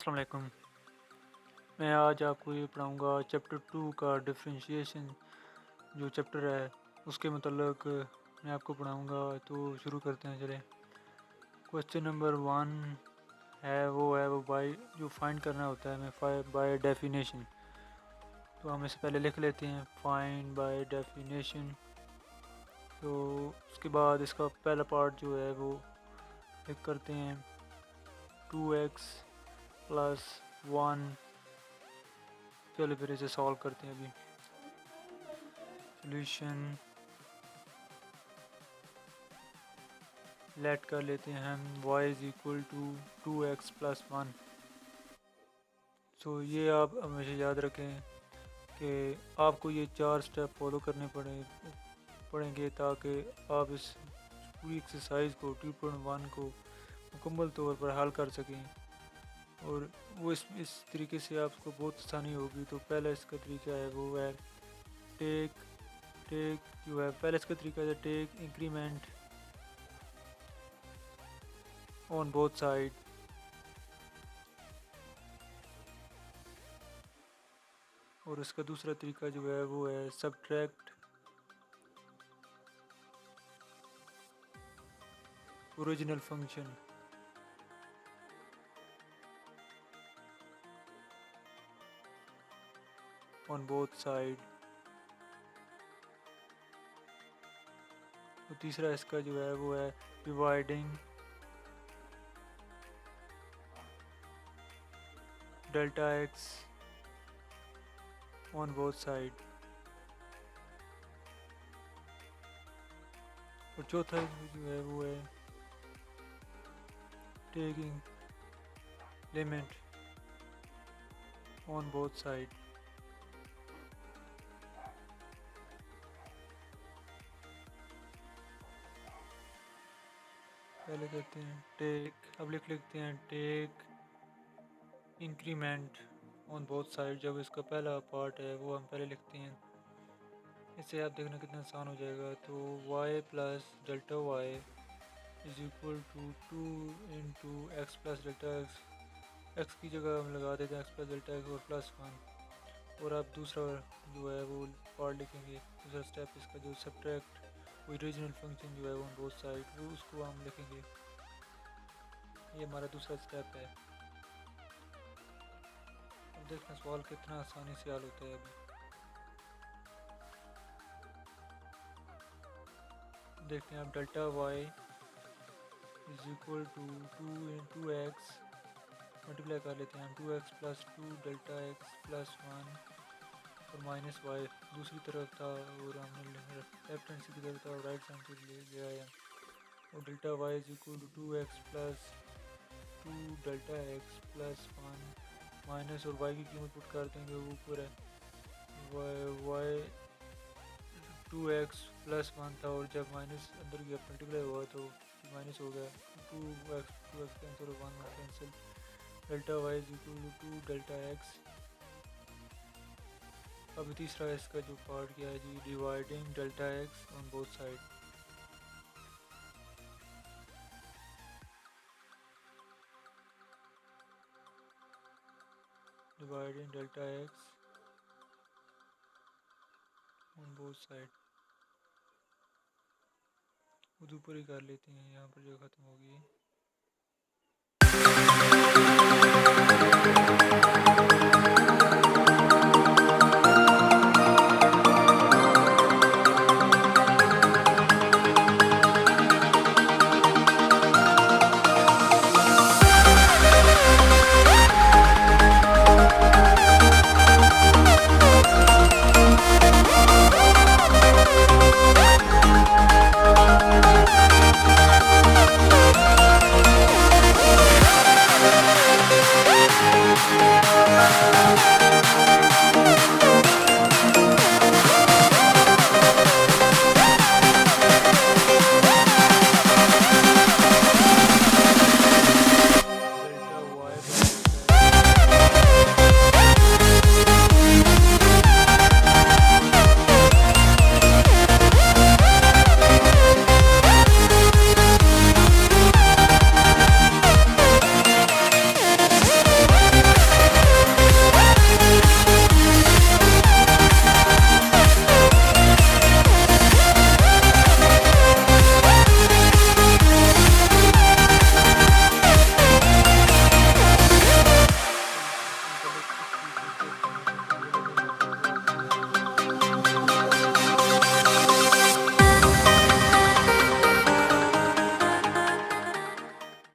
अस्सलाम वालेकुम। मैं आज आपको ये पढ़ाऊँगा चैप्टर 2 का डिफरेंशिएशन जो चैप्टर है उसके मतलब मैं आपको पढ़ाऊँगा। तो शुरू करते हैं चले। क्वेश्चन नंबर 1 वो बाय जो फाइंड करना होता है हमें बाय डेफिनेशन। तो हम इससे पहले लिख लेते हैं फाइंड बाय डेफिनेशन। तो उसके बाद इसका पहला पार्ट जो है वो लिख करते हैं 2x प्लस 1। चलो फिर इसे सॉल्व करते हैं। अभी सोल्यूशन लेट कर लेते हैं हम y is equal to 2x plus 1। So ये आप हमेशा याद रखें कि आपको ये 4 स्टेप फॉलो करने पड़ेंगे ताकि आप इस पूरी एक्सरसाइज को 2.1 को मुकम्मल तौर पर हल कर सकें। और वो इस तरीके से आपको बहुत आसानी होगी। तो पहला इसका तरीका है वो है टेक टेक जो है पहले इसका तरीका है take increment on both side. और इसका दूसरा तरीका जो है वो है subtract original function on both side. और तीसरा इसका जो है वो है dividing delta x on both side. और चौथा जो है वो है taking limit on both side. पहले कहते हैं टेक, अब लिखते हैं take increment on both side. जब इसका पहला पार्ट है वो हम पहले लिखते हैं। इससे आप देखना कितना आसान हो जाएगा। तो y plus delta Y is equal to 2 into X plus delta X. X की जगह हम लगा देते हैं एक्स प्लस डेल्टा एक्स और प्लस 1। और आप दूसरा जो है वो पार्ट लिखेंगे। दूसरा स्टेप इसका जो सब्ट्रैक्ट ओरिजिनल फंक्शन जो है वो बोथ साइड वो उसको हम लिखेंगे। ये हमारा दूसरा स्टेप है। अब देखना सवाल कितना आसानी से हल होता है। अभी देखते हैं आप delta Y is equal to 2 into X multiply कर लेते हैं हम 2x plus 2 delta X plus 1 और माइनस वाई दूसरी तरफ था और हमने लेफ्ट हैंड की तरफ था और राइट हैंड से ले आया। और delta Y is equal to 2x plus 2 delta X plus 1 minus और वाई की कीमत पुट कर देंगे ऊपर है वाई 2x प्लस 1 था और जब माइनस अंदर गया मल्टीप्लाई हुआ तो माइनस हो गया 2x कैंसिल और 1 cancel. Delta Y is equal to 2 delta x. अब तीसरा इसका जो पार्ट किया है जी dividing delta x on both side. Dividing delta x on both side. खुद ऊपर ही कर लेते हैं, यहाँ पर जो ख़त्म होगी।